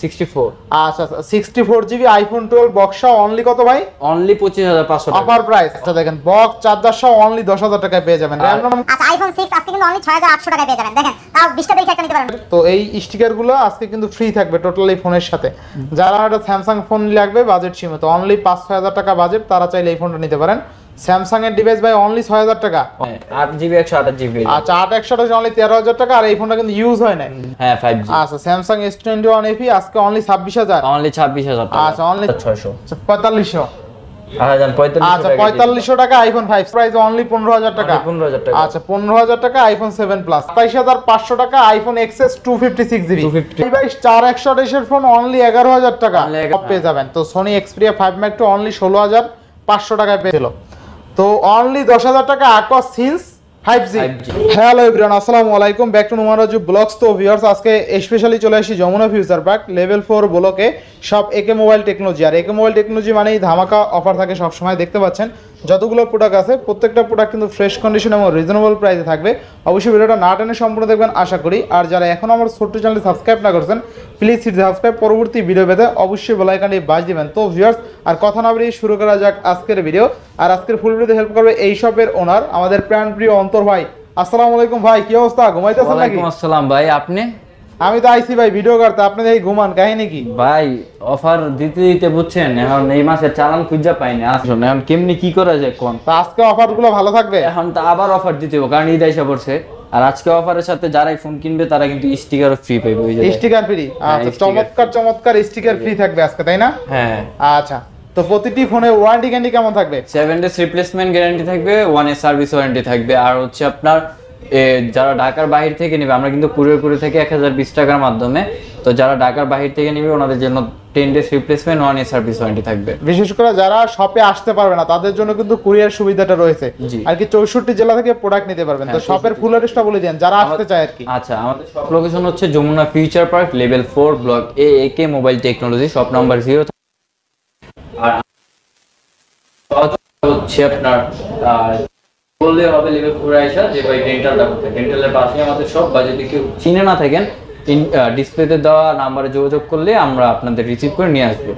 64। আচ্ছা 64GB iPhone 12 box সহ only কত ভাই? অনলি 25500 টাকা অফার প্রাইস। আচ্ছা দেখেন বক্স চার্জার সহ অনলি 10000 টাকায় পেয়ে যাবেন। আচ্ছা আইফোন 6 আজকে কিন্তু অনলি 6800 টাকায় পেয়ে যাবেন। দেখেন তাও 20টা দেখে একটা নিতে পারবেন। তো এই স্টিকার গুলো আজকে কিন্তু ফ্রি থাকবে টোটালি ফোনের সাথে। যারা একটা স্যামসাং ফোন লাগবে বাজেট সীমিত অনলি 5-6000 টাকা বাজেট, তারা চাইলে এই ফোনটা নিতে পারেন। স্যামসাং এর ডিভাইস ভাই অনলি 6000 টাকা। 8GB 128GB। আচ্ছা 8/128 অনলি 13000 টাকা। আর এই ফোনটা কিন্তু ইউজ হয় না। হ্যাঁ 5G। আচ্ছা স্যামসাং S21 FE আজকে অনলি 26000। অনলি 26000 টাকা। আচ্ছা অনলি 600। 4500। আচ্ছা 4500 টাকা আইফোন 5 প্রাইস অনলি 15000 টাকা। 15000 টাকা। আচ্ছা 15000 টাকা আইফোন 7 প্লাস। 28500 টাকা আইফোন XS 256GB। ডিভাইস 4128 এর ফোন অনলি 11000 টাকা পেয়ে যাবেন। তো Sony Xperia 5 Mark II only 16500 টাকায় পেয়েছিল। তো অনলি 10000 টাকা Aqua Scenes 5G। Hello everyone, আসসালামু আলাইকুম, ব্যাক টু নুমারাজু ব্লগস। তো ভিউয়ার্স আজকে স্পেশালি চলে আসি যমুনা ফিউচার পার্ক লেভেল 4 ব্লকে সব একে মোবাইল টেকনোলজি। আর একে মোবাইল টেকনোলজি মানেই ধামাকা অফার থাকে সব সময়। দেখতে পাচ্ছেন যতগুলো প্রোডাক্ট আছে প্রত্যেকটা প্রোডাক্ট কিন্তু ফ্রেশ কন্ডিশন এবং রিজনেবল প্রাইসে থাকবে। অবশ্যই ভিডিওটা না টেনে সম্পূর্ণ দেখবেন আশা করি। আর যারা এখনো আমার ছোট্ট চ্যানেলটি সাবস্ক্রাইব না করছেন প্লিজ সাবস্ক্রাইব, পরবর্তী ভিডিও পেতে অবশ্যই বেল আইকনটি বাজ দিবেন। তো ভিউয়ার্স আর কথা না বাড়িয়ে শুরু করা যাক আজকের ভিডিও। আর আজকের ফুল ভিডিওতে হেল্প করবে এই শপের ওনার আমাদের প্রাণপ্রিয় অন্তর ভাই। আসসালামু আলাইকুম ভাই, কি অবস্থা? ঘুমাইতেছেন নাকি? ওয়ালাইকুম আসসালাম ভাই, আপনি? আমি তো আইছি ভাই ভিডিও করতে, আপনি দেখি ঘুমান, কাহিনী কি? ভাই অফার দিতে দিতে বুঝছেন এখন এই মাসে চালান খুঁজা পাই না। আসলে এখন কেমনি কি করা যায় কোন? তো আজকে অফারগুলো ভালো থাকবে? এখন তো আবার অফার দিতে হবে কারণ ঈদ আইসা পড়ছে। আর আজকে অফারের সাথে যারাই ফোন কিনবে তারা কিন্তু স্টিকারও ফ্রি পাবে। ওই যে স্টিকার ফ্রি। আচ্ছা চমৎকার চমৎকার স্টিকার ফ্রি থাকবে আজকে, তাই না? হ্যাঁ। আচ্ছা তো প্রতিটি ফোনে ওয়ারেন্টি গ্যারান্টি কেমন থাকবে? 7 days রিপ্লেসমেন্ট গ্যারান্টি থাকবে, 1 year সার্ভিস ওয়ারেন্টি থাকবে। আর হচ্ছে আপনার যারা ঢাকার বাইরে থেকে নেবে, আমরা কিন্তু কুরিয়ার করে থাকি 1020 টাকার মাধ্যমে। তো যারা ঢাকার বাইরে থেকে নেবে ওনাদের জন্য 10 days replacement, 1 year service warranty থাকবে। বিশেষ করে যারা শপে আসতে পারবে না তাদের জন্য কিন্তু কুরিয়ার সুবিধাটা রয়েছে। আর কি 64 জেলা থেকে প্রোডাক্ট নিতে পারবেন। তো শপের ফুল অ্যাড্রেসটা বলে দেন যারা আসতে চায় আর কি। আচ্ছা আমাদের শপ লোকেশন হচ্ছে Jamuna future park level 4 block A AK mobile technology, shop number 0। আর হচ্ছে আপনার বললে হবে লেভেল 4 আইসা যে ভাই ডেন্টালটা কোথায়, ডেন্টালের পাশে আমাদের সব। বা যদি কেউ চিনে না থাকেন ডিসপ্লেতে দেওয়া নাম্বারে যোগাযোগ করলে আমরা আপনাদের রিসিভ করে নিয়ে আসবো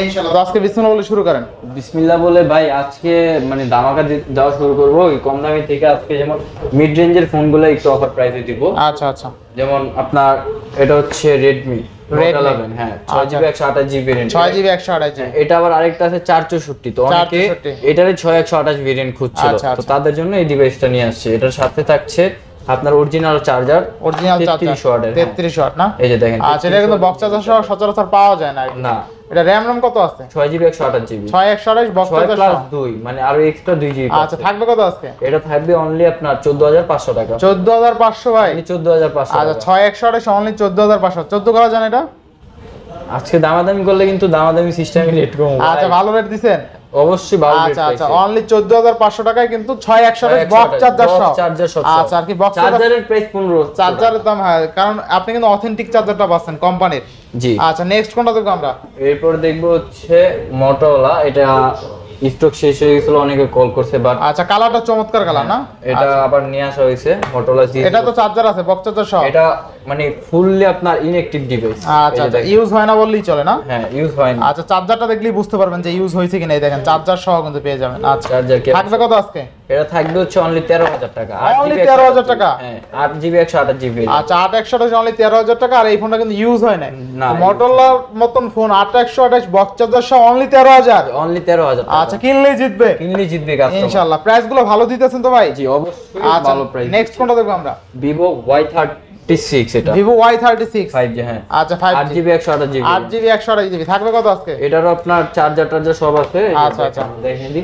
ইনশাআল্লাহ। তো আজকে বিসমিল্লাহ বলে শুরু করেন। বিসমিল্লাহ বলে ভাই আজকে মানে ধামাকা দেওয়া শুরু করবো। কম দামি থেকে আজকে যেমন মিড রেঞ্জের ফোনগুলো একটু অফার প্রাইসে দিব। আচ্ছা আচ্ছা যেমন আপনার এটা হচ্ছে রেডমি Note 11, হ্যাঁ 6GB 128GB variant. 6GB 128GB। এটা আবার আরেকটা আছে 464। তো অনেকে এটারে 6128 ভেরিয়েন্ট খুঁজছিল, তো তাদের জন্য এই ডিভাইসটা নিয়ে আসছে। এটার সাথে থাকছে আপনার অরিজিনাল চার্জার, 33 ওয়াটের। 33 ওয়াট না? এই যে দেখেন। আচ্ছা এটা কিন্তু বক্স চার্জার সহ সচরাচর পাওয়া যায় না। না। এটা RAM ROM কত আছে? 6GB 128GB। 6128 বক্স চার্জার সহ 2 মানে আরো এক্সট্রা 2GB। আচ্ছা থাকবে কত আজকে? এটা থাকবে অনলি আপনার 14500 টাকা। 14500 ভাই? 14500। আচ্ছা 6128 অনলি 14500। 14 করা জান এটা? আজকে দামাদামি করলে কিন্তু দামাদামি সিস্টেমে রেট কম। আচ্ছা ভালো রেট দিবেন? অবশ্যই ভালো রেট। আচ্ছা আচ্ছা অনলি 14500 টাকায় কিন্তু 6128 বক্স চার্জার সহ। আচ্ছা আর কি বক্স চার্জারের প্রাইস 15। চার্জারের দাম হ্যাঁ, কারণ আপনি কিন্তু অথেন্টিক চার্জারটা পাচ্ছেন কোম্পানির। জি। আচ্ছা নেক্সট কোনটা দেখব আমরা? এরপর দেখব হচ্ছে Motorola। এটা স্টক শেষ হয়ে গেছিল, অনেকে কল করছে বাট আচ্ছা কালারটা চমৎকার কালার না? এটা আবার নিয়ে আসা হয়েছে Motorola G। এটা তো চার্জার আছে বক্স চার্জার সহ। এটা মানে ফুললি আপনার ইনঅ্যাকটিভ ডিভাইস। আচ্ছা আচ্ছা ইউজ হয় না বললেই চলে না? হ্যাঁ ইউজ হয় না। আচ্ছা চার্জারটা দেখলেই বুঝতে পারবেন যে ইউজ হয়েছে কিনা। এই দেখেন চার্জার সহ কিন্তু পেয়ে যাবেন। আচ্ছা চার্জার থাকবে কত আজকে? এটা থাকবে হচ্ছে অনলি 13000 টাকা। অনলি 13000 টাকা? হ্যাঁ 8GB 128GB। আচ্ছা 8128 অনলি 13000 টাকা। আর এই ফোনটা কিন্তু ইউজ হয় না। Motorola মতন ফোন 8128 বক্স চার্জার সহ অনলি 13000। অনলি 13000 টাকা। আচ্ছা কিনলেই জিতবে? কিনলেই জিতবে কাস্টমার ইনশাআল্লাহ। প্রাইস গুলো ভালো দিতেছেন তো ভাই? জি অবশ্যই ভালো প্রাইস। নেক্সট কোনটা দেখব আমরা? Vivo Y36। এটা Vivo Y36 5G। হ্যাঁ আচ্ছা 5G 8GB 128GB। 8GB 128GB থাকবে কত আজকে? এটারও আপনার চার্জার সব আছে। আচ্ছা আচ্ছা দেখেন দি।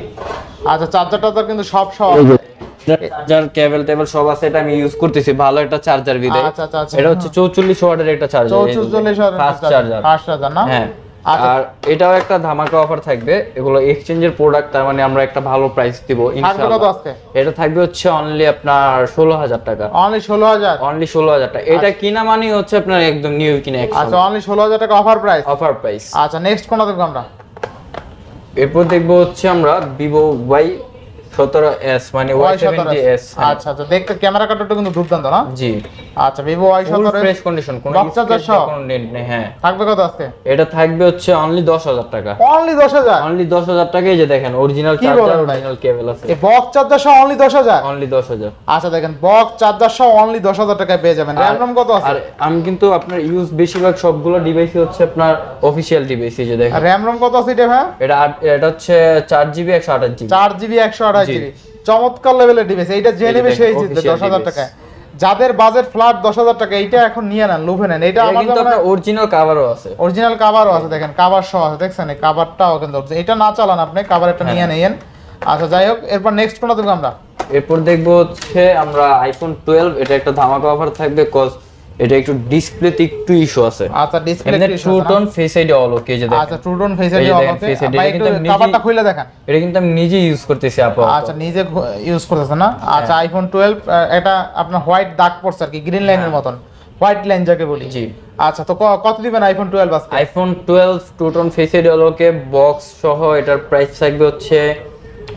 আচ্ছা চার্জারটা কিন্তু সব চার্জার কেবল টেবল সব আছে। এটা আমি ইউজ করতেছি, ভালো একটা চার্জার বিদে। আচ্ছা আচ্ছা এটা হচ্ছে 44 ওয়াটের একটা চার্জার। 44 ওয়াটের ফাস্ট চার্জার। ফাস্ট চার্জার না? হ্যাঁ। আর এটাও একটা ধামাকা অফার থাকবে। এগুলো এক্সচেঞ্জের প্রোডাক্ট, তার মানে আমরা একটা ভালো প্রাইস দিব ইনশাআল্লাহ। থাকবে কত আজকে? এটা থাকবে হচ্ছে অনলি আপনার 16000 টাকা। অনলি 16000? অনলি 16000 টাকা। এটা কিনা মানে হচ্ছে আপনার একদম নিউ কিনা। আচ্ছা অনলি 16000 টাকা অফার প্রাইস? Offer price. আচ্ছা নেক্সট কোনটা দেখব আমরা? এরপর দেখব হচ্ছে আমরা Vivo Y35 17s মানে Y70s। আচ্ছা আচ্ছা, দেখতে ক্যামেরা কাটারটা কিন্তু দুর্দান্ত না? জি। আচ্ছা Vivo Y17 ফ্রেশ কন্ডিশন, কোনো কোনো ডেন্ট নেই। হ্যাঁ, থাকবে কত আজকে? এটা থাকবে হচ্ছে অনলি 10000 টাকা। অনলি 10000? অনলি 10000 টাকা। এই যে দেখেন অরিজিনাল চার্জার, অরিজিনাল কেবল আছে। এই বক্স চার্জার সহ অনলি 10000? অনলি 10000। আচ্ছা দেখেন বক্স চার্জার সহ অনলি 10000 টাকায় পেয়ে যাবেন। RAM কত আছে? আর আমি কিন্তু আপনার ইউজ বেশিরভাগ সবগুলো ডিভাইসই হচ্ছে আপনার অফিশিয়াল ডিভাইস। এই যে দেখেন RAM কত আছে এটা ভাই? এটা হচ্ছে 4GB 128GB। 4GB 128GB, চমৎকার লেভেলের ডিভাইস। এইটা যে নেবে সেই জিতবে 10000 টাকায়। যাদের বাজেট ফ্ল্যাট 10000 টাকা, এইটা এখন নিয়ে নেন, লুভে নেন। এটা আমাদের কিন্তু আপনার অরিজিনাল কভারও আছে। অরিজিনাল কভারও আছে, দেখেন কভার সহ আছে, দেখছেন এই কভারটাও কিন্তু এটা না চালান আপনি, কভারটা নিয়ে নেন। আচ্ছা যাই হোক, এরপর নেক্সট কোনটা দেখব আমরা? এরপর দেখবো হচ্ছে আমরা আইফোন 12। এটা একটা ধামাকা অফার থাকবে, কজ এটা একটু ডিসপ্লেতে একটু ইস্যু আছে। আচ্ছা ডিসপ্লে কি issue? Two tone face ID all okay. যে দেখেন আচ্ছা two tone face ID all okay. ভাই একটু কভারটা খুলে দেখেন। এটা কিন্তু আমি নিজে ইউজ করতেছি আপু। আচ্ছা নিজে ইউজ করতেছেন না? আচ্ছা আইফোন 12, এটা আপনার হোয়াইট দাগ পড়ছে আর কি, গ্রিন লাইনের মতন, হোয়াইট লাইন যাকে বলি। জি। আচ্ছা তো কত দিবেন আইফোন 12 আজকে? IPhone 12 two tone face ID all okay box সহ এটার প্রাইস থাকবে হচ্ছে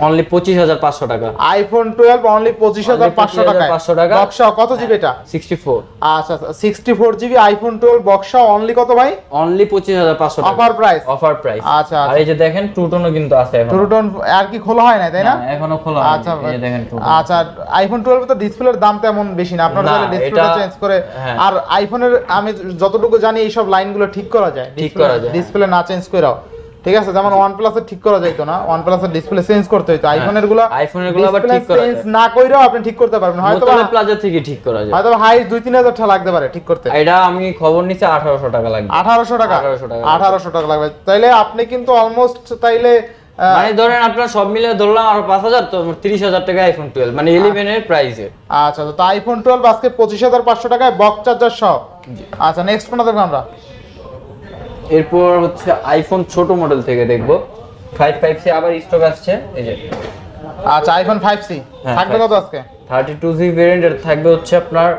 অনলি 25500 টাকা। আইফোন 12 অনলি 25500 টাকা। 500 টাকা বক্স সহ কত জিবি এটা? 64। আচ্ছা 64 জিবি আইফোন 12 বক্স সহ অনলি কত ভাই? অনলি 25500 টাকা অফার প্রাইস। Offer price. আচ্ছা আর এই যে দেখেন টু টোনও কিন্তু আছে এখন। টু টোন আর কি খোলা হয় না তাই না? এখনো খোলা হয়নি। আচ্ছা এই যে দেখেন টু টোন। আচ্ছা আইফোন 12 তো ডিসপ্লের দাম তেমন বেশি না, আপনারা চাইলে ডিসপ্লেটা চেঞ্জ করে। আর আইফোনের আমি যতটুকু জানি এই সব লাইনগুলো ঠিক করা যায়, ডিসপ্লে না চেঞ্জ করেও। ঠিক আছে, যেমন OnePlus এর ঠিক করা যাইতো না, OnePlus এর ডিসপ্লে চেঞ্জ করতে হইতো, আইফোনের গুলো আবার ঠিক করা যায়, চেঞ্জ না কইরাও আপনি ঠিক করতে পারবেন। হয়তো প্লাজা থেকে ঠিক করা যায়, হয়তো হাই 2-3000 টাকা লাগতে পারে ঠিক করতে। এটা আমি খবর নিছি 1800 টাকা লাগবে। 1800 টাকা 1800 টাকা লাগবে। তাইলে আপনি কিন্তু অলমোস্ট তাইলে মানে ধরেন আপনার সব মিলে ধরলাম আর 5000, তো 30000 টাকা আইফোন 12 মানে 11 এর প্রাইসে। আচ্ছা তো আইফোন 12 আজকে 25500 টাকায় বক্স চার্জার সহ। আচ্ছা নেক্সট কোনটা দেখব আমরা? এরপর হচ্ছে আইফোন ছোট মডেল থেকে দেখবো 5C আবার স্টক আসছে এই যে। আচ্ছা আইফোন 5C থাকবে কত আজকে? 32GB ভেরিয়েন্ট এর থাকবে হচ্ছে আপনার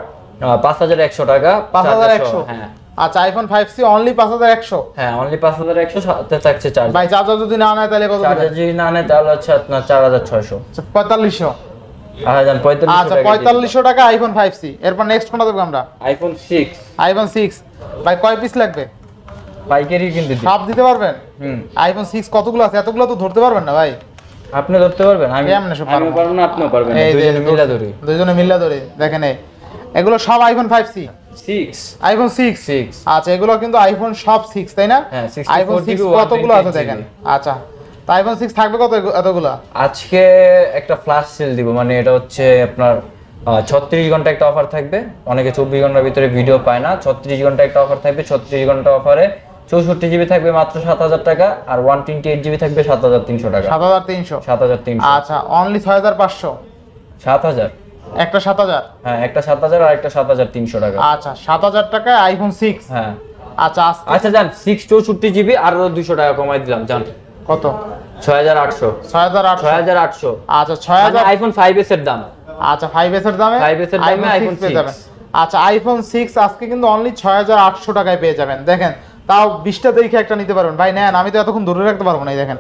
5100 টাকা। 5100? হ্যাঁ। আচ্ছা আইফোন 5C অনলি 5100? হ্যাঁ অনলি 5100 সাথে থাকছে চার্জ। ভাই চার্জার যদি না নেয় তাহলে কত? চার্জার যদি না নেয় তাহলে হচ্ছে আপনার 4600। 4500? আচ্ছা 4500 টাকা আইফোন 5C। এরপর নেক্সট কোনটা দেখব আমরা? আইফোন 6। আইফোন 6 ভাই কয় পিস লাগবে? পাইকারি কিন্তু সব দিতে পারবেন? আইফোন 6 কতগুলো আছে? এতগুলো তো ধরতে পারবেন না ভাই। আপনি ধরতে পারবেন, আমি পারবো না, আপনিও পারবেন, দুইজনে মিলে ধরি। দেখেন এগুলো সব আইফোন 5C 6 আইফোন 6। আচ্ছা এগুলো কিন্তু আইফোন সব 6 তাই না? আইফোন 6 কতগুলো আছে দেখেন। আচ্ছা তো আইফোন 6 থাকবে কত এতগুলো? আজকে একটা ফ্ল্যাশ সেল দিব, মানে এটা হচ্ছে আপনার 36 ঘন্টা একটা অফার থাকবে। অনেকে 24 ঘন্টার ভিতরে ভিডিও পায় না, 36 ঘন্টা একটা অফার থাকবে। 36 ঘন্টা অফারে 64GB থাকবে মাত্র 7000 টাকা, আর 128GB থাকবে 7300 টাকা। 7300? আচ্ছা অনলি 6500? 7000 একটা 7000? হ্যাঁ একটা 7000 আর একটা 7300 টাকা। আচ্ছা 7000 টাকায় আইফোন 6। হ্যাঁ আচ্ছা আচ্ছা জান 6 64GB আর 200 টাকা কমাই দিলাম জান। কত? 6800। 6800? আচ্ছা 6000 আইফোন 5s এর দাম। আচ্ছা 5s এর দামে আইফোন 6 পেয়ে যাবেন। আচ্ছা আইফোন 6 আজকে কিন্তু অনলি 6800 টাকায় পেয়ে যাবেন। দেখেন তাও 20টা দেখে একটা নিতে পারবেন ভাই। নেন, আমি তো এতক্ষণ ধরে রাখতে পারবো না। দেখেন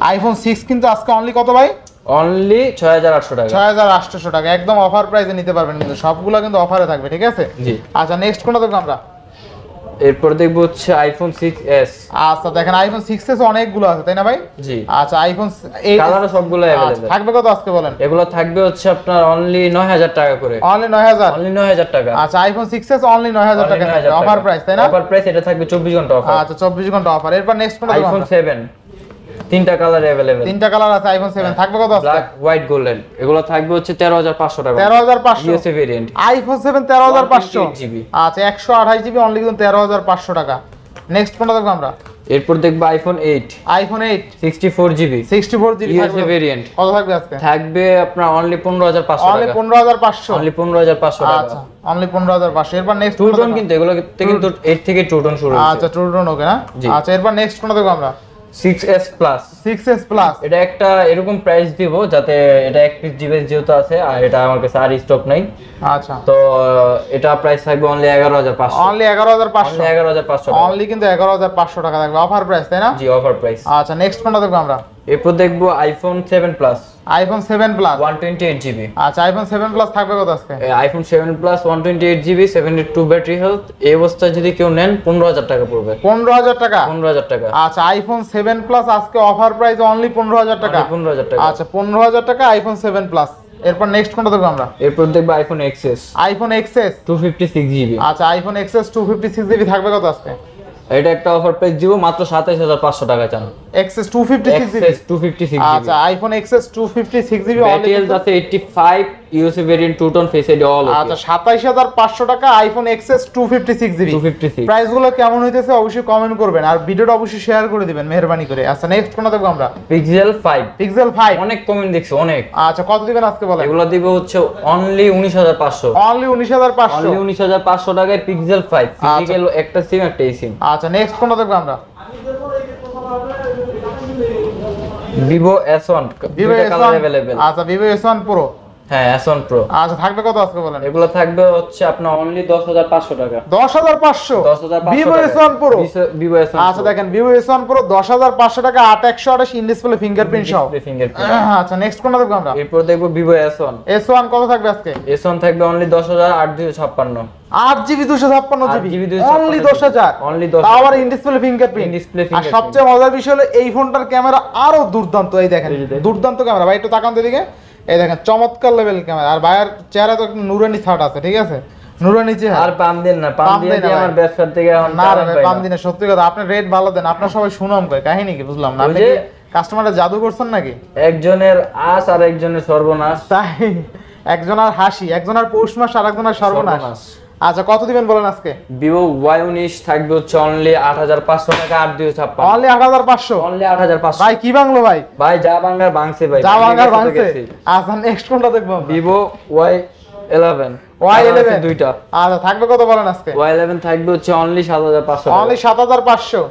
আইফোন 6 কিন্তু আজকে অনলি কত ভাই? অনলি 6800 টাকা। 6800 টাকা একদম অফার প্রাইসে নিতে পারবেন, কিন্তু সবগুলো কিন্তু অফারে থাকবে। ঠিক আছে জি। আচ্ছা নেক্সট কোনটা দেখব আমরা? এরপর দেখবো হচ্ছে আইফোন 6s। আচ্ছা দেখেন আইফোন 6s অনেকগুলো আছে তাই না ভাই? জি। আচ্ছা আইফোন 8 কালারও সবগুলো अवेलेबल। থাকবে কত আজকে বলেন? এগুলো থাকবে হচ্ছে আপনার অনলি 9000 টাকা করে। অনলি 9000? অনলি 9000 টাকা। আচ্ছা আইফোন 6s অনলি 9000 টাকা অফার প্রাইস তাই না? অফার প্রাইস, এটা থাকবে 24 ঘন্টা অফার। আচ্ছা 24 ঘন্টা অফার। এরপর নেক্সট কোনটা দেখব? আইফোন 7 তিনটা কালার अवेलेबल। তিনটা কালার আছে আইফোন 7। থাকবে কত আজকে? Black, white, golden. এগুলো থাকবে হচ্ছে 13500 টাকা। 13500 ইউএসএ ভেরিয়েন্ট। আইফোন 7 13500? 128GB। আচ্ছা 128GB অনলি কিন্তু 13500 টাকা। নেক্সট কোনটা দেখব আমরা? এরপর দেখবো iPhone 8। IPhone 8 64GB। 64GB USA variant. কত থাকবে আজকে? থাকবে আপনার অনলি 15500 টাকা। অনলি 15500? অনলি 15500 টাকা। আচ্ছা অনলি 15500। এরপর নেক্সট টু টোন কিন্তু এগুলো কিন্তু 8 থেকে টু টোন শুরু হচ্ছে। আচ্ছা টু টোন ওকে না? আচ্ছা এরপর নেক্সট কোনটা দেখব আমরা? 6s plus. 6s প্লাস এটা একটা এরকম প্রাইস দিব যাতে এটা এক পিস ডিভাইস যেহেতু আছে, আর এটা আমার কাছে আর স্টক নাই। আচ্ছা তো এটা প্রাইস থাকবে অনলি 11500। অনলি 11500? 11500 অনলি কিন্তু 11500 টাকা থাকবে অফার প্রাইস তাই না? জি অফার প্রাইস। আচ্ছা নেক্সট কোনটা দেখব আমরা? এরপর দেখবো iPhone 7 plus. IPhone 7 plus 128 GB. আচ্ছা আইফোন 7 প্লাস থাকবে কত আজকে? IPhone 7 plus 128 GB 72 battery health, এই অবস্থায় যদি কেউ নেন 15000 টাকা পড়বে। 15000 টাকা? 15000 টাকা। আচ্ছা আইফোন 7 প্লাস আজকে অফার প্রাইস অনলি 15000 টাকা। 15000 টাকা। আচ্ছা 15000 টাকা আইফোন 7 প্লাস। এরপর নেক্সট কোনটা দেখব আমরা? এরপর দেখবো iPhone XS. IPhone XS 256 GB. আচ্ছা আইফোন এক্সএস 256 জিবি থাকবে কত আজকে? এটা একটা অফার প্রাইস দিব মাত্র 27500 টাকা চান। XS 256 GB. XS 256 GB. আচ্ছা iPhone XS 256 GB battery health আছে 85, USB variant 2 tone, face ID all. আচ্ছা 27500 টাকা আইফোন এক্সএস 256 জিবি। 256 প্রাইস গুলো কেমন হইতেছে অবশ্যই কমেন্ট করবেন আর ভিডিওটা অবশ্যই শেয়ার করে দিবেন মেহেরবানি করে। আচ্ছা নেক্সট কোনটা দেখব আমরা? পিক্সেল 5। পিক্সেল 5 অনেক কমেন্ট দেখছি অনেক। আচ্ছা কত দিবেন আজকে বলেন? এগুলো দিব হচ্ছে অনলি 19500। অনলি 19500। অনলি 19500 টাকায় পিক্সেল 5 ফিজিক্যাল একটা সিম একটা এই সিম। আচ্ছা নেক্সট কোনটা দেখব আমরা? Vivo S1 Vivo দুইটা কালার S1 अवेलेबल। আচ্ছা Vivo S1 Pro। হ্যাঁ S1 Pro। আচ্ছা থাকবে কত আজকে বলেন? এগুলো থাকবে হচ্ছে আপনার অনলি 10500 টাকা। 10500? 10500 Vivo S1 Pro। Vivo S1 আচ্ছা দেখেন Vivo S1 Pro 10500 টাকা 8128 ইন ডিসপ্লে ফিঙ্গারপ্রিন্ট সহ। ফিঙ্গারপ্রিন্ট। আচ্ছা নেক্সট কোনটা দেখব আমরা? এরপর দেখব Vivo S1। S1 কত থাকবে আজকে? S1 থাকবে only 10856। 8GB 256GB 8GB only 10000। Only 10। তাও আবার in display fingerprint. In display আর fingerprint। সবচেয়ে মজার বিষয় হলো এই ফোনটার ক্যামেরা আরো দুর্দান্ত। এই দেখেন দুর্দান্ত ক্যামেরা ভাই, একটু তাকান তো এদিকে। এই দেখেন চমৎকার লেভেল ক্যামেরা। আর ভাইয়ের চেহারা তো একটু নুরানি ছাট আছে, ঠিক আছে? নুরানি চেহারা। আর পাম দিন না, পাম দিয়ে দেন না আমার ভাই। ব্যবসার থেকে এখন না রে টাকা ভাই, পাই পাম না। দিনে সত্যি কথা আপনি রেট ভালো দেন। আপনার সবাই সুনাম কয় কাহিনী কি বুঝলাম না। ওই আপনি যে কি কাস্টমাররা জাদু করছেন নাকি? একজনের আস আর একজনের সর্বনাশ। তাই একজনের হাসি, একজনের পৌষ মাস আর একজনের সর্বনাশ। সর্বনাশ। আচ্ছা কত দিবেন বলেন আজকে? Vivo Y19 থাকবে হচ্ছে অনলি 8500 টাকা 8256। অনলি 8500? অনলি 8500। ভাই কি বাংলো ভাই? ভাই যা বাংলার বাংছে ভাই। যা বাংলার বাংলার বাংছে। আচ্ছা নেক্সট কোনটা দেখবো? Vivo Y11। Y11 দুইটা। আচ্ছা থাকবে কত বলেন আজকে? Y11 থাকবে হচ্ছে অনলি 7500 টাকা। অনলি 7500।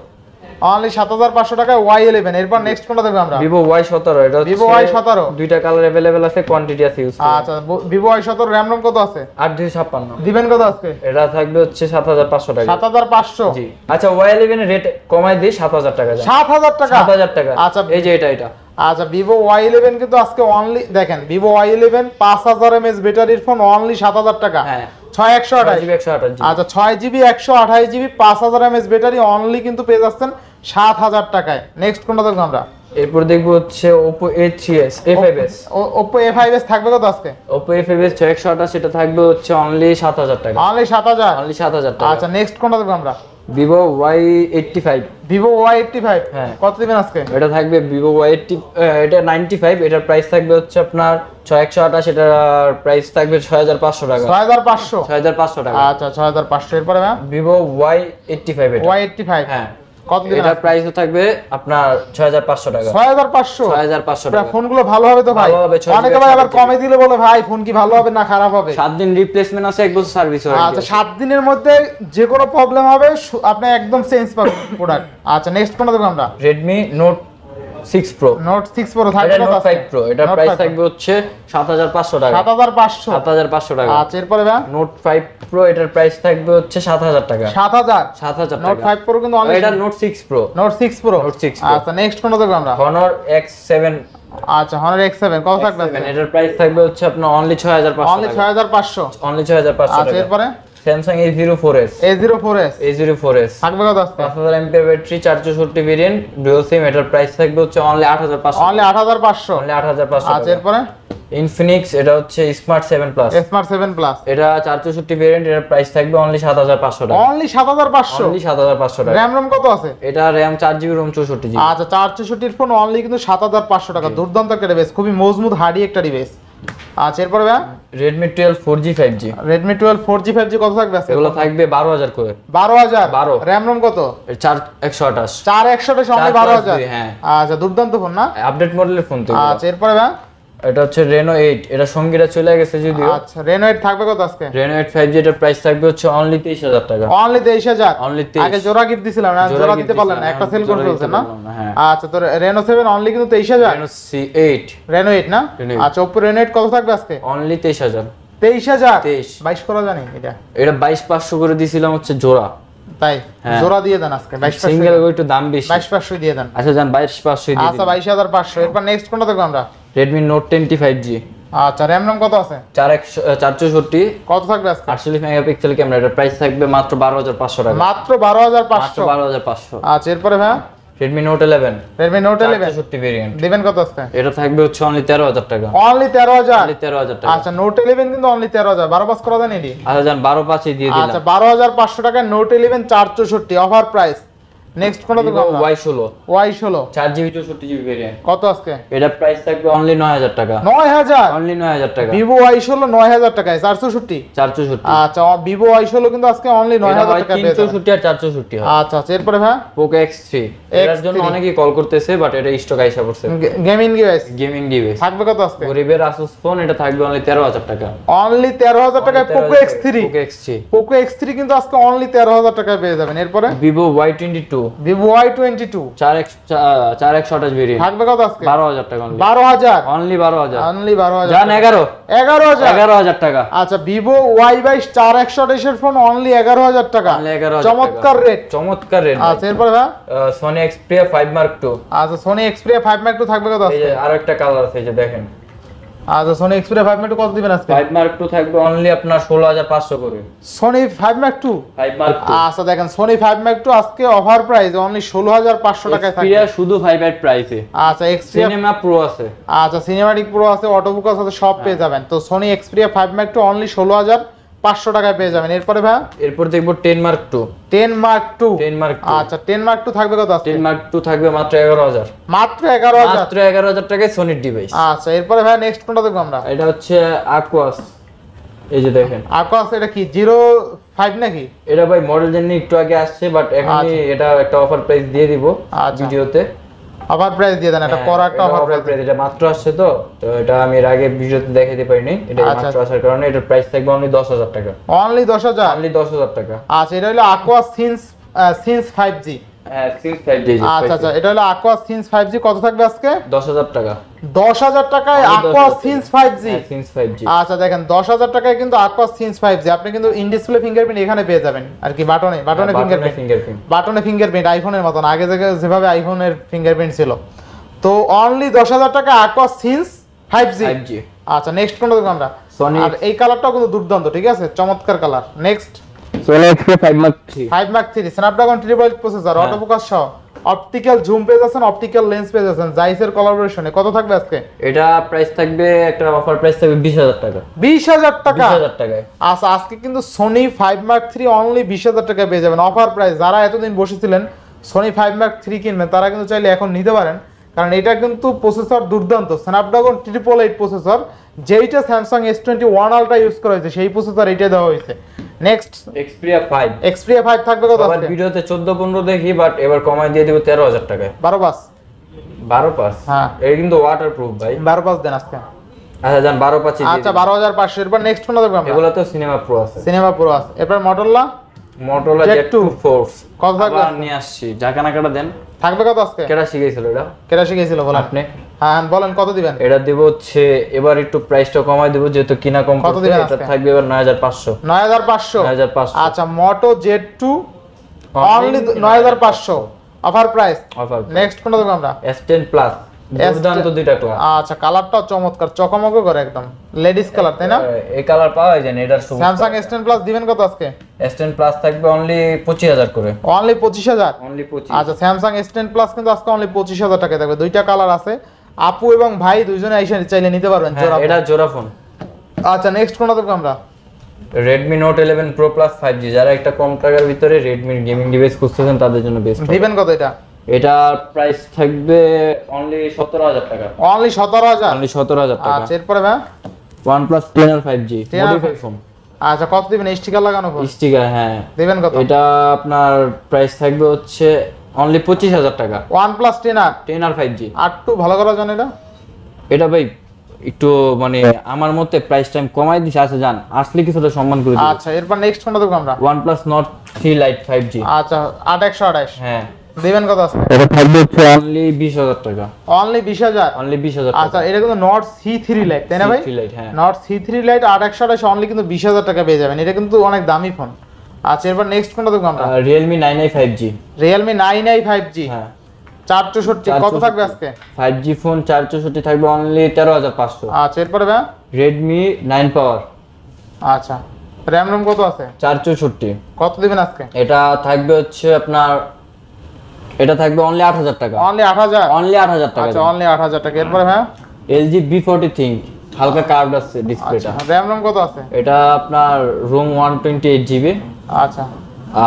অনলি 7500 টাকায় Y11। এরপর নেক্সট কোনটা দেখবো আমরা? Vivo Y17। এটা হচ্ছে Vivo Y17 দুইটা কালার अवेलेबल আছে, কোয়ান্টিটি আছে ইউজ। আচ্ছা Vivo Y17 RAM ROM কত আছে? 8256। দিবেন কত আজকে? এটা থাকবে হচ্ছে 7500 টাকা। 7500? জি। আচ্ছা Y11 এর রেট কমাই দিই 7000 টাকা যান। 7000 টাকা? 7000 টাকা। আচ্ছা এই যে এটা। আচ্ছা Vivo Y11 কিন্তু আজকে অনলি দেখেন Vivo Y11 5000 mAh ব্যাটারির ফোন অনলি 7000 টাকা। হ্যাঁ 6128 জিবি 128 জিবি। আচ্ছা 6GB 128GB 5000 mAh battery only কিন্তু পেয়ে যাচ্ছেন 7000 টাকায়। নেক্সট কোনটা দেখব আমরা? এরপর দেখবো হচ্ছে Oppo A3s A5s। Oppo A5s থাকবে কত আজকে? Oppo A5s 6128 এটা থাকবে হচ্ছে অনলি 7000 টাকা। অনলি 7000? অনলি 7000 টাকা। আচ্ছা নেক্সট কোনটা দেখব আমরা? Vivo Y85। Vivo Y85 হ্যাঁ। কত দিবেন আজকে? এটা থাকবে Vivo Y80 এটা 95, এটার প্রাইস থাকবে হচ্ছে আপনার 6128, এটার প্রাইস থাকবে 6500 টাকা। 6500? 6500 টাকা। আচ্ছা 6500। এরপরে ভাই Vivo Y85 এটা। Y85 হ্যাঁ কত দিবেন? এটার প্রাইসও থাকবে আপনার 6500 টাকা। 6500? 6500 পুরো টাকা। ফোনগুলো ভালো হবে তো ভাই? ভালো হবে, 6GB অনেকে ভাই আবার কমে দিলে বলে ভাই ফোন কি ভালো হবে না খারাপ হবে? 7 দিন রিপ্লেসমেন্ট আছে, 1 বছর সার্ভিস ওয়ারেন্টি। আচ্ছা 7 দিনের মধ্যে যে কোনো প্রবলেম হবে আপনি একদম চেঞ্জ পাবেন প্রোডাক্ট। আচ্ছা নেক্সট কোনটা দেখব আমরা? Redmi Note 6 Pro। Note 6 Pro থাকবে এটা কত Note আজকে? 5 Pro এটার Note প্রাইস 5 Pro। থাকবে হচ্ছে 7500 টাকা। 7500? 7500 টাকা। আচ্ছা এরপরে ভাই Note 5 Pro এটার প্রাইস থাকবে হচ্ছে 7000 টাকা। 7000? 7000 Note টাকা। 5 Pro কিন্তু অনলি এটা Note 6 Pro। Note 6 Pro? Note 6 Pro। আচ্ছা নেক্সট কোনটা দেখব আমরা? Honor X7। আচ্ছা Honor X7 কত থাকবে আজকে? এটার প্রাইস থাকবে হচ্ছে আপনার অনলি 6500 অনলি টাকা। 6500? অনলি 6500 আচ্ছা টাকা। এরপরে Samsung A04s। A04s A04s থাকবে কত আজকে? 5000 mAh battery 464 variant dual SIM, এটার প্রাইস থাকবে হচ্ছে অনলি 8500। অনলি 8500? অনলি 8500 আচ্ছা টাকা। এরপরে Infinix এটা হচ্ছে Smart 7 Plus। Smart 7 Plus এটা 464 ভেরিয়েন্ট, এটার প্রাইস থাকবে অনলি 7500 টাকা। অনলি 7500? অনলি 7500 টাকা। RAM ROM কত আছে? এটা RAM 4GB ROM 64GB। আচ্ছা 464 এর ফোন অনলি কিন্তু 7500 টাকা। দুর্দান্ত একটা ডিভাইস, খুবই মজবুত হার্ডি একটা ডিভাইস। আচ্ছা এরপরে ভাই Redmi 12 4G 5G। Redmi 12 4G 5G কত থাকবে আজকে? এগুলো থাকবে 12000 করে। 12000? 12 RAM ROM কত? 4128। 4128 অনলি 4+2 12000? হ্যাঁ। আচ্ছা দুর্দান্ত ফোন না? আপডেট মডেলের ফোন তো। আচ্ছা এরপরে ভাই এটা হচ্ছে Reno 8, এটা সঙ্গীটা চলে গেছে যদিও। আচ্ছা Reno 8 থাকবে কত আজকে? Reno 8 5G এটার প্রাইস থাকবে হচ্ছে অনলি 23000 টাকা। অনলি 23000? অনলি 23। আগে জোড়া গিফট দিছিলাম না, জোড়া দিতে পারলেন না, একটা সেল করে ফেলছেন না? হ্যাঁ। আচ্ছা তো Reno 7 অনলি কিন্তু 23000? Reno C8। Reno 8 না? Reno 8 আচ্ছা Oppo Reno 8 কত থাকবে আজকে? অনলি 23000। 23000? 23 22 করা জানি এটা। এটা 22500 করে দিছিলাম হচ্ছে জোড়া। তাই হ্যাঁ। জোড়া দিয়ে দেন আজকে 22,500 সিঙ্গেল একটু দাম বেশি। 22,500 দিয়ে দেন। আচ্ছা যান 22,500 দিয়ে আচ্ছা দিন। 22,500। এরপর নেক্সট কোনটা দেখব আমরা? Redmi Note 10 5G। আচ্ছা RAM ROM কত আছে? 464 কত থাকবে আজকে? 48 মেগাপিক্সেল ক্যামেরা, এটার প্রাইস থাকবে মাত্র 12,500 টাকা। মাত্র 12,500। 12,500। আচ্ছা এরপরে ভাই Redmi Note 11। Redmi Note 11 464 variant. দিবেন কত আজকে? এটা থাকবে হচ্ছে অনলি 13,000 টাকা। অনলি 13,000। অনলি 13,000 টাকা। আচ্ছা Note 11 কিন্তু অনলি 13,000। 12 পাস করা দেন এডি? আচ্ছা যান 12,500 দিয়ে দিলাম। আচ্ছা 12,500 টাকায় Note 11 464 অফার প্রাইস। নেক্সট কোনটা দেখব আমরা? Y16 Y16 4GB 64GB variant. কত আজকে? এটা প্রাইস থাকবে অনলি 9,000 টাকা। 9,000। অনলি 9,000 টাকা। Vivo Y16 9,000 টাকায় 464। 464। আচ্ছা Vivo Y16 কিন্তু আজকে অনলি 9,000 টাকা পেয়ে যাবেন। 364 আর 464 হয়। আচ্ছা আচ্ছা এরপরে ভাই Poco X3 এর জন্য অনেকেই কল করতেছে, বাট এটা স্টক আইসা পড়ছে। গেমিং ডিভাইস গেমিং ডিভাইস থাকবে কত আজকে? গরিবের Asus ফোন, এটা থাকবে অনলি 13,000 টাকা। অনলি 13,000 টাকায় Poco X3। Poco X3 Poco X3 কিন্তু আজকে অনলি 13,000 টাকায় পেয়ে যাবেন। এরপরে Vivo Y22 Vivo Y22 4128 variant থাকবে কত আজকে? 12,000 টাকা অনলি। 12,000। অনলি 12,000। অনলি 12,000। জান 11,000 11,000 টাকা। আচ্ছা Vivo Y22 4128 এর ফোন অনলি 11,000 টাকা। অনলি 11,000 চমৎকার রেট। চমৎকার রেট। আচ্ছা এরপরে ভাই Sony Xperia 5 Mark II। আচ্ছা Sony Xperia 5 Mark II থাকবে কত এই আজকে? যে আরেকটা কালার আছে, এই যে দেখেন। আচ্ছা Sony Xperia 5 Mark II কত দিবেন আজকে? 5 Mark II থাকবে অনলি আপনার 16,500 করে। Sony 5 Mark II 5 Mark II আচ্ছা দেখেন Sony 5 Mark II আজকে অফার প্রাইস অনলি 16,500 টাকায় থাকবে। Xperia শুধু 5 এর প্রাইসে। আচ্ছা Xperia সিনেমা প্রো আছে। আচ্ছা সিনেমাটিক প্রো আছে, অটো ফোকাস আছে, সব পেয়ে যাবেন। তো Sony Xperia 5 Mark II only 16,500 টাকায় পেয়ে যাবেন। এরপরে ভাই এরপর দেখবো 10 Mark II। 10 Mark II 10 Mark II আচ্ছা 10 Mark II থাকবে কত আজকে? 10 Mark II থাকবে মাত্র 11,000। মাত্র 11,000। মাত্র 11,000 টাকায় সনির ডিভাইস। আচ্ছা এরপরে ভাই নেক্সট কোনটা দেখব আমরা? এটা হচ্ছে Aquas। এই যে দেখেন Aquas এটা কি 05 নাকি? এটা ভাই মডেল জেন একটু আগে আসছে, বাট এখনই এটা একটা অফার প্রাইস দিয়ে দিব আচ্ছা। ভিডিওতে। অফার প্রাইস দিয়ে দেন, এটা করা একটা অফার প্রাইস। এটা মাত্র আসছে তো এটা আমি এর আগে ভিডিওতে দেখাতে পারিনি। এটা আচ্ছা। মাত্র আসার কারণে এটার প্রাইস থাকবে অনলি 10,000 টাকা। অনলি 10,000। অনলি 10,000 টাকা। আচ্ছা এটা হলো Aquas Since 5G। হ্যাঁ 65G। আচ্ছা আচ্ছা এটা হলো Aquas Since 5G কত থাকবে আজকে? 10,000 টাকা। 10,000 টাকায় অনলি Aquas 10,000 Since 5G। হ্যাঁ, Since 5G। আচ্ছা দেখেন 10,000 টাকায় কিন্তু Aquas Since 5G আপনি কিন্তু ইন ডিসপ্লে ফিঙ্গারপ্রিন্ট এখানে পেয়ে যাবেন আর কি বাটনে ফিঙ্গারপ্রিন্ট। বাটনে ফিঙ্গারপ্রিন্ট আইফোনের মতন আগে যেভাবে আইফোনের ফিঙ্গারপ্রিন্ট ছিল। তো অনলি 10,000 টাকা Aquas Since 5G। আচ্ছা নেক্সট কোনটা দেখব আমরা? আর এই কালারটাও কিন্তু দুর্দান্ত, ঠিক আছে চমৎকার colour. Next Sony Xperia 5 Mark III। 5 Mark III Snapdragon 888 processor, auto focus সহ, অপটিক্যাল জুম পেয়ে যাচ্ছেন, অপটিক্যাল লেন্স পেয়ে যাচ্ছেন, জাইসের কোলাবোরেশনে। কত থাকবে আজকে? এটা প্রাইস থাকবে একটা অফার প্রাইস থাকবে 20,000 টাকা। 20,000 টাকা। 20,000 টাকায়। আচ্ছা আজকে কিন্তু Sony 5 Mark III অনলি 20,000 টাকায় পেয়ে যাবেন অফার প্রাইস। যারা এতদিন বসেছিলেন Sony 5 Mark III কিনবেন তারা কিন্তু চাইলে এখন নিতে পারেন, কারণ এটা কিন্তু প্রসেসর দুর্দান্ত Snapdragon 888 প্রসেসর, যেইটা Samsung S21 Ultra ইউজ করা হয়েছে সেই প্রসেসর এইটা দেওয়া হয়েছে। Next Xperia 5। Xperia 5 থাকবে কত আবার আজকে? ভিডিওতে 14-15 দেখি, বাট এবার কমায় দিয়ে দিব 13,000 টাকায়। 12 পাস। 12 পাস। হ্যাঁ এটা কিন্তু ওয়াটারপ্রুফ ভাই। 12 পাস দেন আজকে। আচ্ছা জান 12 পাঁচই দিয়ে আচ্ছা দিন। 12,500। এরপর নেক্সট কোনটা দেখব আমরা? এগুলো তো সিনেমা প্রো আছে। সিনেমা প্রো আছে। এরপর Motorola Z2 Z2 Force কত থাকবে? আবার নিয়ে আসছি, জাকানা কাটা দেন। থাকবে কত আজকে? কেডা শিখাইছিল এটা? কেটা শিখেছিল বলেন আপনি। হ্যাঁ বলেন কত দিবেন? এটা দেব হচ্ছে এবার একটু প্রাইসটা কমায় দেব, যেহেতু কিনা কম কত করছে। দিবেন এটা আজকে? থাকবে এবার 9,500। 9,500। 9,500। আচ্ছা Moto Z2 only 9,500 offer price. Offer. Next কোনটা দেখব আমরা? S10 Plus দুর্দান্ত দুইটা ক্লাস। আচ্ছা কালারটাও চমৎকার, চকমক করে একদম লেডিস কালার, তাই না? এই কালার পাওয়া যায় না, এটার সবুজ। Samsung S10 Plus দিবেন কত আজকে? S10 Plus থাকবে অনলি 25,000 করে। অনলি 25,000। অনলি 25। আচ্ছা Samsung S10 Plus কিন্তু আজকে অনলি 25,000 টাকায় থাকবে। দুইটা কালার আছে, আপু এবং ভাই দুইজনে এসে চাইলে নিতে পারবেন জোড়া। এটা জোড়া ফোন। আচ্ছা নেক্সট কোনটা দেখব আমরা? Redmi Note 11 Pro Plus 5G, যারা একটা কম টাকার ভিতরে Redmi গেমিং ডিভাইস খুঁজতেছেন তাদের জন্য বেস্ট। দিবেন কত এটা? এটা প্রাইস থাকবে অনলি 17,000 টাকা। অনলি 17,000। অনলি 17,000 টাকা। আচ্ছা এরপরে ভাই OnePlus 10 5G 10 মডিফাই ফোন। আচ্ছা কত দিবেন? স্টিকার লাগানো ফোন স্টিকার, হ্যাঁ। দিবেন কত? এটা আপনার প্রাইস থাকবে হচ্ছে অনলি 25,000 টাকা। OnePlus 10 5G আর টু ভালো করা জানেন এটা? এটা ভাই একটু মানে আমার মতে প্রাইস টাইম কমাই দিছে। আচ্ছা জান আসলে কিছুটা সম্মান করে দিন। আচ্ছা এরপর নেক্সট কোনটা দেখব আমরা? OnePlus Nord 3 Lite 5G। আচ্ছা 8/128 হ্যাঁ দিবেন কত আছে? এটা থাকবে হচ্ছে অনলি 20,000 টাকা। অনলি 20,000। অনলি 20,000 আচ্ছা টাকা। এটা কিন্তু Nord C3 Lite, তাই না ভাই? C3 Lite, হ্যাঁ। Nord C3 Lite 8/128 অনলি কিন্তু 20,000 টাকা পেয়ে যাবেন। এটা কিন্তু অনেক দামি ফোন। আচ্ছা এরপর নেক্সট কোনটা দেখব আমরা? Realme 9i 5G। Realme 9i 5G হ্যাঁ 464 কত থাকবে আজকে? 5G ফোন 464 থাকবে অনলি 13500। আচ্ছা এরপরে ভাই Redmi 9 Power। আচ্ছা RAM ROM কত আছে? 464। কত দিবেন আজকে? এটা থাকবে হচ্ছে আপনার এটা থাকবে অনলি 8000 টাকা। অনলি 8000? অনলি 8000 টাকা। আচ্ছা অনলি 8000 টাকা। এরপরে ভাই LG B40 Think, হালকা কার্ভড আছে ডিসপ্লেটা। RAM ROM কত আছে? এটা আপনার রুম 128 GB। আচ্ছা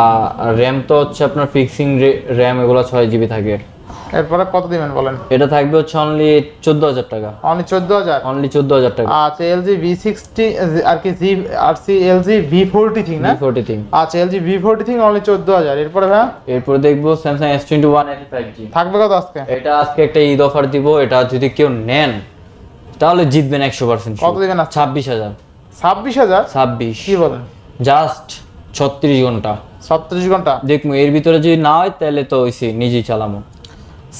আর RAM তো হচ্ছে আপনার ফিক্সিং RAM এগুলো 6 GB থাকে। এরপরে কত দিবেন বলেন? এটা থাকবে হচ্ছে অনলি 14000 টাকা। অনলি 14000? অনলি 14000 টাকা। আচ্ছা LG V60 আর কি LG V40 Think না? V40 Think। আচ্ছা LG V40 Think অনলি 14000। এরপরে ভাই এরপর দেখবো Samsung S21 FE 5G। থাকবে কত আজকে? এটা আজকে একটা ঈদ অফার দিব, এটা যদি কেউ নেন তাহলে জিতবেন 100%। কত দিবেন আজকে? 26000। 26000? 26। কি বলেন? জাস্ট 36 ঘন্টা 36 ঘন্টা? দেখবো এর ভিতরে যদি না হয় তাহলে তো হইছে নিজেই চালামো।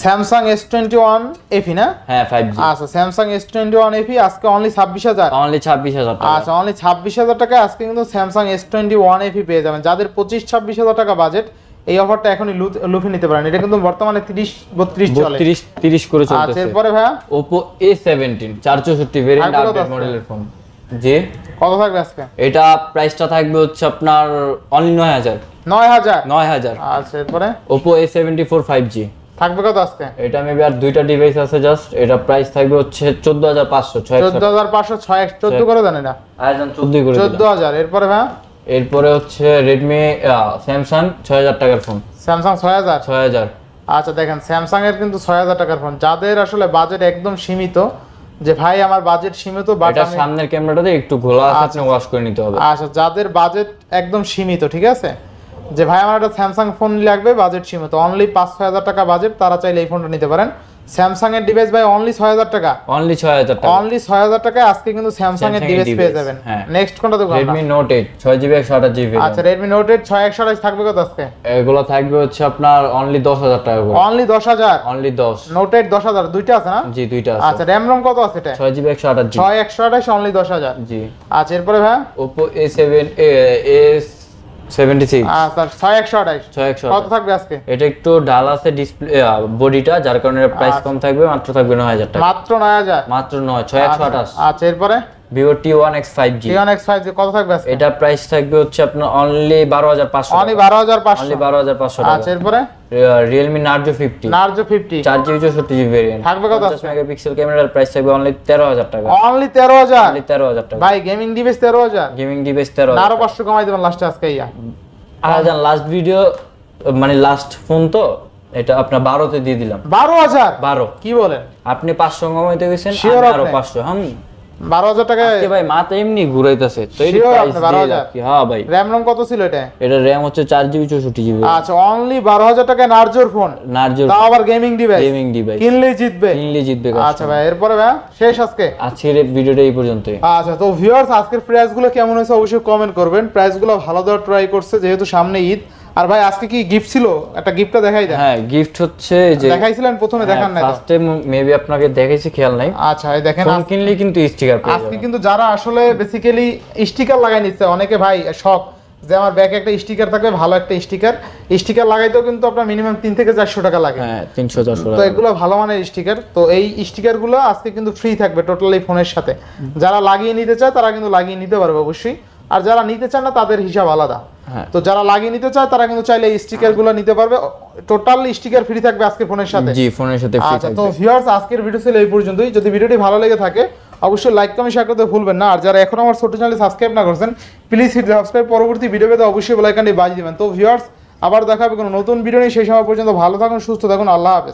Samsung S21 FE না? হ্যাঁ 5G। আচ্ছা Samsung S21 FE আজকে অনলি 26000। অনলি 26000 টাকা। আচ্ছা অনলি 26000 টাকা আজকে কিন্তু Samsung S21 FE পেয়ে যাবেন। যাদের 25-26000 টাকা বাজেট এই অফারটা এখনই লুফে নিতে পারেন। এটা কিন্তু বর্তমানে 30-32 চলে। 30 করে আচ্ছা চলতেছে। এরপরে ভাই Oppo A17 464 ভেরিয়েন্ট আপডেট মডেলের ফোন। জি কত থাকবে আজকে? এটা প্রাইসটা থাকবে হচ্ছে আপনার অনলি 9000। 9000? আচ্ছা এরপরে Oppo A74 5G থাকবে কত আজকে? এটা মেবি আর দুইটা ডিভাইস আছে জাস্ট। এটা প্রাইস থাকবে হচ্ছে 14500। 14500 14 করে দেন এটা? আয়োজন 14 করে দিলাম। 14000। এরপরে ভাই এরপরে হচ্ছে Redmi Samsung 6000 টাকার ফোন। Samsung 6000? 6000। আচ্ছা দেখেন স্যামসাং এর কিন্তু 6000 টাকার ফোন। যাদের আসলে বাজেট একদম সীমিত, যে ভাই আমার বাজেট সীমিত বাট এটা সামনের ক্যামেরাটাতে একটু ঘোলা আছে, আপনি ওয়াশ করে নিতে হবে। আচ্ছা যাদের বাজেট একদম সীমিত, ঠিক আছে, যে ভাই আমার একটা স্যামসাং ফোন লাগবে, বাজেট সীমিত, অনলি 5-6000 টাকা বাজেট, তারা চাইলে এই ফোনটা নিতে পারেন। স্যামসাং এর ডিভাইস ভাই অনলি 6000 টাকা। অনলি 6000 টাকা। অনলি 6000 টাকায় আজকে কিন্তু স্যামসাং এর ডিভাইস পেয়ে যাবেন। নেক্সট কোনটা দেখব আমরা? Redmi Note 8 6GB 128GB। আচ্ছা Redmi Note 8 6128 থাকবে কত আজকে? এগুলো থাকবে হচ্ছে আপনার অনলি 10000 টাকা করে। অনলি 10000? অনলি 10। Note 8 10000 দুইটা আছে না? জি দুইটা আছে। আচ্ছা RAM ROM কত আছে এটা? 6GB 128GB। 6128 অনলি 10000। জি। আচ্ছা এরপরে ভাই Oppo A76। আচ্ছা 6128 6128 কত থাকবে আজকে? এটা একটু ডাল আছে ডিসপ্লে বডিটা, যার কারণে প্রাইস কম থাকবে, মাত্র থাকবে 9000 টাকা। মাত্র 9000? মাত্র 6128। আচ্ছা এরপরে Vivo T1X 5G। T1X 5G কত থাকবে আজকে? এটা প্রাইস থাকবে হচ্ছে আপনার অনলি 12500। অনলি 12500? অনলি 12500 টাকা। আচ্ছা এরপরে Realme Narzo 50। Narzo 50 4GB 64GB variant. থাকবে কত? 50 মেগাপিক্সেল ক্যামেরার প্রাইস থাকবে অনলি 13000 টাকা। অনলি 13000? অনলি 13000 টাকা। ভাই গেমিং ডিভাইস 13000? Gaming device 13000। আরো 500 কমাই দিবেন লাস্টে আজকে ইয়া। আজান লাস্ট ভিডিও মানে লাস্ট ফোন তো এটা আপনার 12 তে দিয়ে দিলাম। 12000? 12 কি বলেন? আপনি 500 কমাইতে গেছেন, Sure আমি আরো আপনি? 500। 12000 টাকা? আজকে ভাই মাথা এমনি ঘুরাইতেছে তো এই Sure প্রাইস আপনি দিয়ে 12000? রাখি। হ্যাঁ ভাই। RAM ROM কত ছিল এটা? এটা RAM হচ্ছে 4GB 64GB। আচ্ছা অনলি 12000 টাকা নার্জোর ফোন, নার্জো তাও আবার গেমিং ডিভাইস। গেমিং ডিভাইস কিনলেই জিতবে। কিনলে জিতবে। আচ্ছা ভাই এরপরে ভাই শেষ আজকে? আজকের ভিডিওটা এই পর্যন্তই। আচ্ছা তো ভিউয়ার্স আজকের প্রাইসগুলো কেমন হয়েছে অবশ্যই কমেন্ট করবেন। প্রাইসগুলো ভালো দেওয়ার ট্রাই করছে যেহেতু সামনে ঈদ। আর ভাই আজকে কি গিফট ছিল? একটা গিফটটা দেখাই দেন। হ্যাঁ গিফট হচ্ছে যে দেখাইছিলেন প্রথমে, দেখান নাই তো? ফার্স্ট টাইম মেবি আপনাকে দেখাইছি, খেয়াল নাই। আচ্ছা এই দেখেন ফোন কিনলে কিন্তু স্টিকার পেয়ে আজকে যাবেন। কিন্তু যারা আসলে বেসিক্যালি স্টিকার লাগাই নিচ্ছে, অনেকে ভাই শখ যে আমার ব্যাগে একটা স্টিকার থাকবে, ভালো একটা স্টিকার লাগাইতেও কিন্তু আপনার মিনিমাম 3 থেকে 400 টাকা লাগে। হ্যাঁ 300-400 তো টাকা। এগুলো ভালো মানের স্টিকার। তো এই স্টিকারগুলো আজকে কিন্তু ফ্রি থাকবে টোটালি ফোনের সাথে। যারা লাগিয়ে নিতে চায় তারা কিন্তু লাগিয়ে নিতে পারবে অবশ্যই, আর যারা নিতে চান না তাদের হিসাব আলাদা। হ্যাঁ। তো যারা লাগিয়ে নিতে চায় তারা কিন্তু চাইলে এই স্টিকারগুলো নিতে পারবে। টোটাল স্টিকার ফ্রি থাকবে আজকে ফোনের সাথে। জি ফোনের সাথে ফ্রি আচ্ছা তো থাকবে। ভিউয়ার্স আজকের ভিডিও ছিল এই পর্যন্তই। যদি ভিডিওটি ভালো লেগে থাকে অবশ্যই লাইক কমেন্ট শেয়ার করতে ভুলবেন না। আর যারা এখন আমার ছোট চ্যানেল সাবস্ক্রাইব না করেছেন প্লিজ হিট সাবস্ক্রাইব, পরবর্তী ভিডিও পেতে অবশ্যই বেল আইকনটি বাজিয়ে দিবেন। তো ভিউয়ার্স আবার দেখা হবে কোনো নতুন ভিডিও নিয়ে, সেই সময় পর্যন্ত ভালো থাকুন, সুস্থ থাকুন, আল্লাহ হাফেজ।